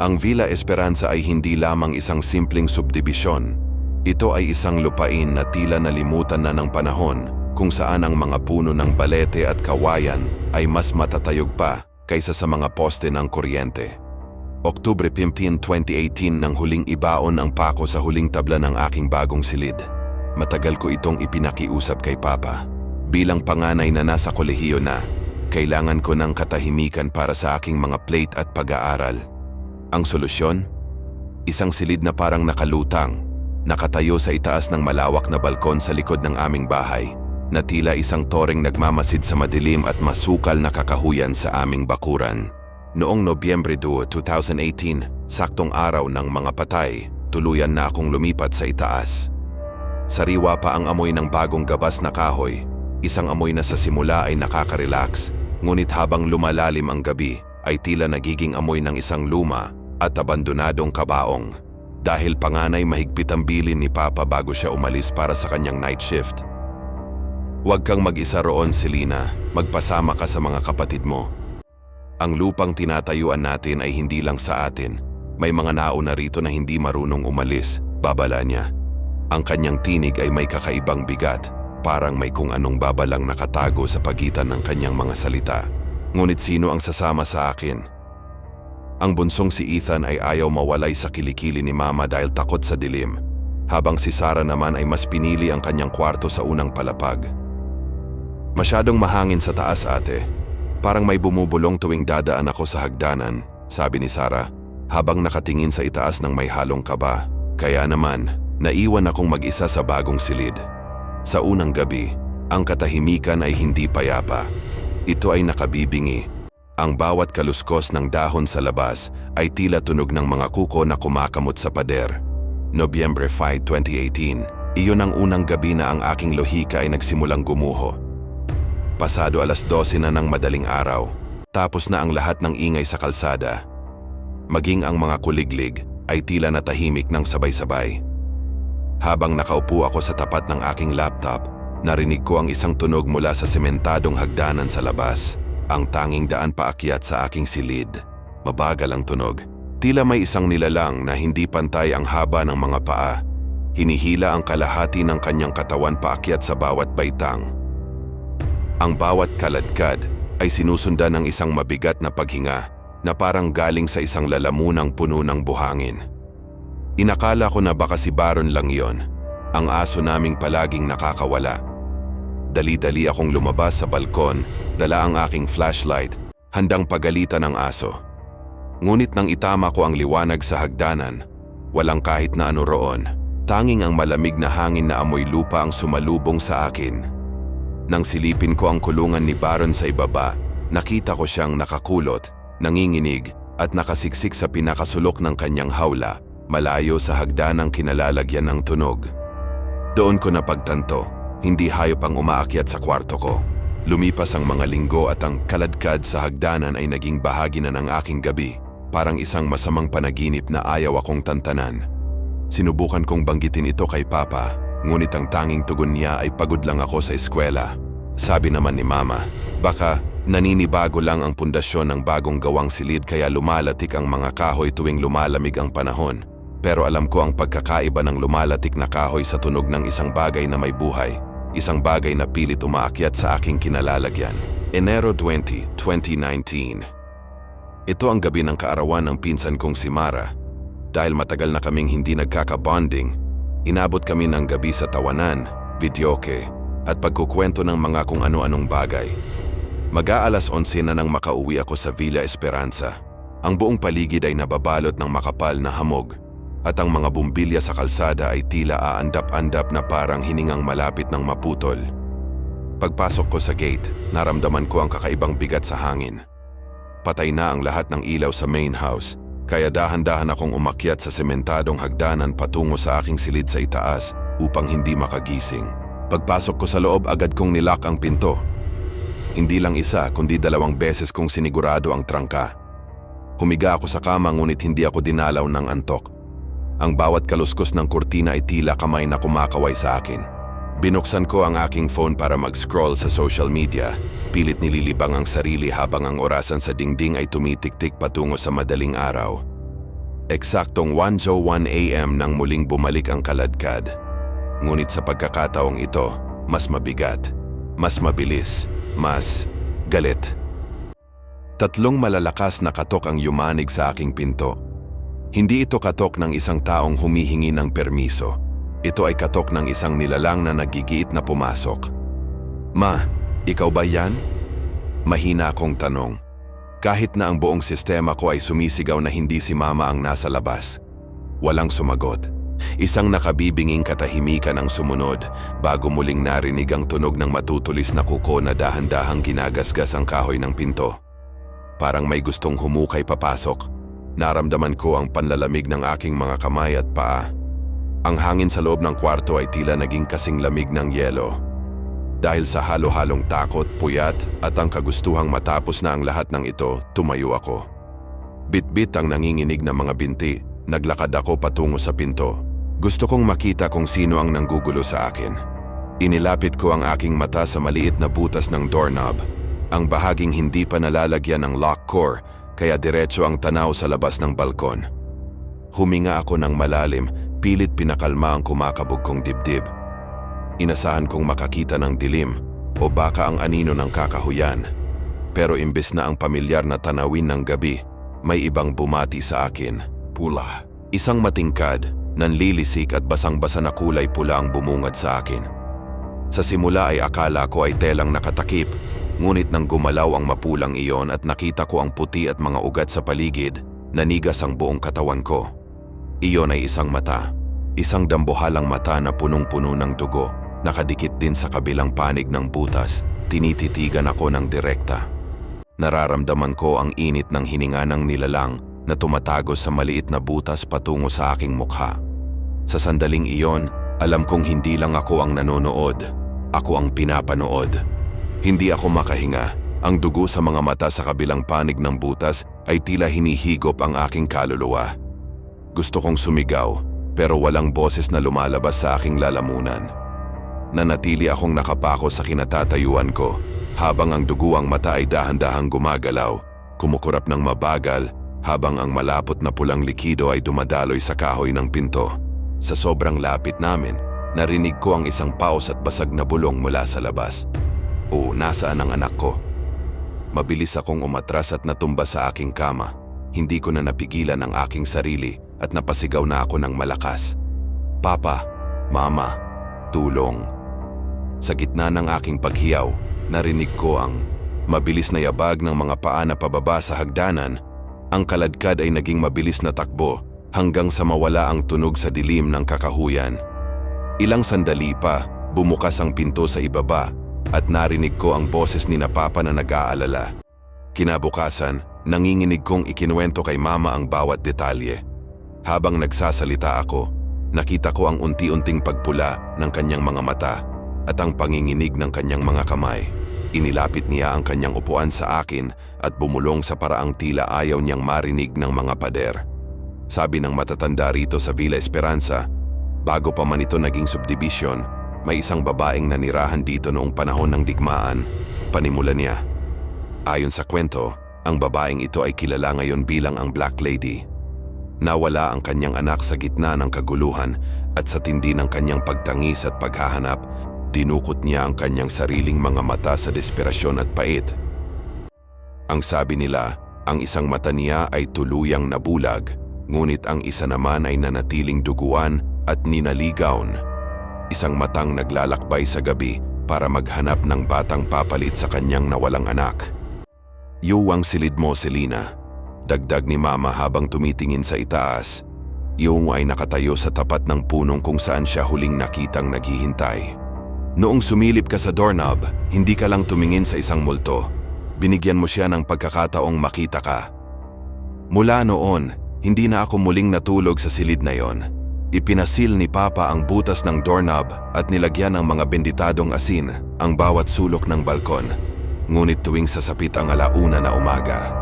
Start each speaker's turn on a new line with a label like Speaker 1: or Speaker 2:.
Speaker 1: Ang Villa Esperanza ay hindi lamang isang simpleng subdibisyon. Ito ay isang lupain na tila nalimutan na ng panahon, kung saan ang mga puno ng balete at kawayan ay mas matatayog pa kaysa sa mga poste ng kuryente. Oktubre 15, 2018 nang huling ibaon ang pako sa huling tabla ng aking bagong silid. Matagal ko itong ipinakiusap kay Papa. Bilang panganay na nasa kolehiyo na, kailangan ko ng katahimikan para sa aking mga plate at pag-aaral. Ang solusyon? Isang silid na parang nakalutang, nakatayo sa itaas ng malawak na balkon sa likod ng aming bahay, na tila isang toreng nagmamasid sa madilim at masukal na kakahuyan sa aming bakuran. Noong Nobyembre 2, 2018, saktong araw ng mga patay, tuluyan na akong lumipat sa itaas. Sariwa pa ang amoy ng bagong gabas na kahoy, isang amoy na sa simula ay nakaka-relax, ngunit habang lumalalim ang gabi ay tila nagiging amoy ng isang luma at abandonadong kabaong. Dahil panganay mahigpit ang bilin ni Papa bago siya umalis para sa kanyang night shift. Huwag kang mag-isa roon, Selena. Magpasama ka sa mga kapatid mo. Ang lupang tinatayuan natin ay hindi lang sa atin. May mga nauna rito na hindi marunong umalis, babala niya. Ang kanyang tinig ay may kakaibang bigat, parang may kung anong babalang nakatago sa pagitan ng kanyang mga salita. Ngunit sino ang sasama sa akin? Ang bunsong si Ethan ay ayaw mawalay sa kilikili ni Mama dahil takot sa dilim, habang si Sarah naman ay mas pinili ang kanyang kwarto sa unang palapag. Masyadong mahangin sa taas, ate. Parang may bumubulong tuwing dadaan ako sa hagdanan, sabi ni Sarah, habang nakatingin sa itaas ng may halong kaba. Kaya naman, naiwan akong mag-isa sa bagong silid. Sa unang gabi, ang katahimikan ay hindi payapa. Ito ay nakabibingi. Ang bawat kaluskos ng dahon sa labas ay tila tunog ng mga kuko na kumakamot sa pader. Nobyembre 5, 2018, iyon ang unang gabi na ang aking lohika ay nagsimulang gumuho. Pasado 12:00 na ng madaling araw, tapos na ang lahat ng ingay sa kalsada. Maging ang mga kuliglig ay tila natahimik ng sabay-sabay. Habang nakaupo ako sa tapat ng aking laptop, narinig ko ang isang tunog mula sa sementadong hagdanan sa labas. Ang tanging daan paakyat sa aking silid. Mabagal ang tunog. Tila may isang nilalang na hindi pantay ang haba ng mga paa. Hinihila ang kalahati ng kanyang katawan paakyat sa bawat baitang. Ang bawat kaladkad ay sinusundan ng isang mabigat na paghinga na parang galing sa isang lalamunang puno ng buhangin. Inakala ko na baka si Baron lang yon, ang aso naming palaging nakakawala. Dali-dali akong lumabas sa balkon, dala ang aking flashlight, handang pagalitan ng aso. Ngunit nang itama ko ang liwanag sa hagdanan, walang kahit na ano roon. Tanging ang malamig na hangin na amoy lupa ang sumalubong sa akin. Nang silipin ko ang kulungan ni Baron sa ibaba, nakita ko siyang nakakulot, nanginginig at nakasiksik sa pinakasulok ng kanyang hawla, malayo sa hagdanang kinalalagyan ng tunog. Doon ko napagtanto. Hindi hayop ang umaakyat sa kwarto ko. Lumipas ang mga linggo at ang kaladkad sa hagdanan ay naging bahagi na ng aking gabi, parang isang masamang panaginip na ayaw akong tantanan. Sinubukan kong banggitin ito kay Papa, ngunit ang tanging tugon niya ay pagod lang ako sa eskwela. Sabi naman ni Mama, baka naninibago lang ang pundasyon ng bagong gawang silid kaya lumalatik ang mga kahoy tuwing lumalamig ang panahon. Pero alam ko ang pagkakaiba ng lumalatik na kahoy sa tunog ng isang bagay na may buhay. Isang bagay na pilit umaakyat sa aking kinalalagyan. Enero 20, 2019. Ito ang gabi ng kaarawan ng pinsan kong si Mara. Dahil matagal na kaming hindi nagkaka-bonding, inabot kami ng gabi sa tawanan, videoke, at pagkukwento ng mga kung ano-anong bagay. Mag-aalas 11 na nang makauwi ako sa Villa Esperanza. Ang buong paligid ay nababalot ng makapal na hamog. At ang mga bumbilya sa kalsada ay tila aandap-andap na parang hiningang malapit ng maputol. Pagpasok ko sa gate, naramdaman ko ang kakaibang bigat sa hangin. Patay na ang lahat ng ilaw sa main house, kaya dahan-dahan akong umakyat sa sementadong hagdanan patungo sa aking silid sa itaas upang hindi makagising. Pagpasok ko sa loob, agad kong nilock ang pinto. Hindi lang isa kundi 2 beses kong sinigurado ang trangka. Humiga ako sa kama ngunit hindi ako dinalaw ng antok. Ang bawat kaluskos ng kurtina ay tila kamay na kumakaway sa akin. Binuksan ko ang aking phone para mag-scroll sa social media. Pilit nililibang ang sarili habang ang orasan sa dingding ay tumitik-tik patungo sa madaling araw.
Speaker 2: Eksaktong 1:01 a.m. nang muling bumalik ang kaladkad. Ngunit sa pagkakataong ito, mas mabigat, mas mabilis, mas galit. 3 malalakas na katok ang yumanig sa aking pinto. Hindi ito katok ng isang taong humihingi ng permiso. Ito ay katok ng isang nilalang na nagigiit na pumasok. "Ma, ikaw ba yan?" Mahina akong tanong. Kahit na ang buong sistema ko ay sumisigaw na hindi si Mama ang nasa labas. Walang sumagot. Isang nakabibinging katahimikan ang sumunod bago muling narinig ang tunog ng matutulis na kuko na dahan-dahang ginagasgas ang kahoy ng pinto. Parang may gustong humukay papasok. Naramdaman ko ang panlalamig ng aking mga kamay at paa. Ang hangin sa loob ng kwarto ay tila naging kasing lamig ng yelo. Dahil sa halo-halong takot, puyat at ang kagustuhang matapos na ang lahat ng ito, tumayo ako. Bit-bit ang nanginginig na mga binti, naglakad ako patungo sa pinto. Gusto kong makita kung sino ang nanggugulo sa akin. Inilapit ko ang aking mata sa maliit na butas ng doorknob. Ang bahaging hindi pa nalalagyan ng lock core, kaya diretso ang tanaw sa labas ng balkon. Huminga ako ng malalim, pilit pinakalma ang kumakabog kong dibdib. Inasahan kong makakita ng dilim o baka ang anino ng kakahuyan. Pero imbes na ang pamilyar na tanawin ng gabi, may ibang bumati sa akin. Pula. Isang matingkad, nanlilisik at basang-basa na kulay pula ang bumungad sa akin. Sa simula ay akala ko ay telang nakatakip, ngunit nang gumalaw ang mapulang iyon at nakita ko ang puti at mga ugat sa paligid, nanigas ang buong katawan ko. Iyon ay isang mata. Isang dambuhalang mata na punong-puno ng dugo. Nakadikit din sa kabilang panig ng butas, tinititigan ako ng direkta. Nararamdaman ko ang init ng hininga ng nilalang na tumatagos sa maliit na butas patungo sa aking mukha. Sa sandaling iyon, alam kong hindi lang ako ang nanonood, ako ang pinapanood. Hindi ako makahinga, ang dugo sa mga mata sa kabilang panig ng butas ay tila hinihigop ang aking kaluluwa. Gusto kong sumigaw, pero walang boses na lumalabas sa aking lalamunan. Nanatili akong nakapako sa kinatatayuan ko habang ang duguang mata ay dahan-dahang gumagalaw, kumukurap ng mabagal habang ang malapot na pulang likido ay dumadaloy sa kahoy ng pinto. Sa sobrang lapit namin, narinig ko ang isang paos at basag na bulong mula sa labas. "O, nasaan ang anak ko?" Mabilis akong umatras at natumba sa aking kama. Hindi ko na napigilan ang aking sarili at napasigaw na ako ng malakas. "Papa, Mama, tulong." Sa gitna ng aking paghiyaw, narinig ko ang mabilis na yabag ng mga paa na pababa sa hagdanan. Ang kaladkad ay naging mabilis na takbo hanggang sa mawala ang tunog sa dilim ng kakahuyan. Ilang sandali pa, bumukas ang pinto sa ibaba at narinig ko ang boses ni na Papa na nag-aalala. Kinabukasan, nanginginig kong ikinuwento kay Mama ang bawat detalye. Habang nagsasalita ako, nakita ko ang unti-unting pagpula ng kanyang mga mata at ang panginginig ng kanyang mga kamay. Inilapit niya ang kanyang upuan sa akin at bumulong sa paraang tila ayaw niyang marinig ng mga pader. Sabi ng matatanda rito sa Villa Esperanza, bago pa man ito naging subdivision, may isang babaeng nanirahan dito noong panahon ng digmaan, panimula niya. Ayon sa kwento, ang babaeng ito ay kilala ngayon bilang ang Black Lady. Nawala ang kanyang anak sa gitna ng kaguluhan at sa tindi ng kanyang pagtangis at paghahanap, dinukot niya ang kanyang sariling mga mata sa desperasyon at pait. Ang sabi nila, ang isang mata niya ay tuluyang nabulag, ngunit ang isa naman ay nanatiling duguan at ninaligawn. Isang matang naglalakbay sa gabi para maghanap ng batang papalit sa kanyang nawalang anak. "Yuwang silid mo, Selena," dagdag ni Mama habang tumitingin sa itaas. Yung ay nakatayo sa tapat ng punong kung saan siya huling nakitang naghihintay. "Noong sumilip ka sa doorknob, hindi ka lang tumingin sa isang multo. Binigyan mo siya ng pagkakataong makita ka. Mula noon, hindi na ako muling natulog sa silid na yon. Ipinasil ni Papa ang butas ng doorknob at nilagyan ng mga benditadong asin ang bawat sulok ng balkon. Ngunit tuwing sasapit ang 1:00 na umaga,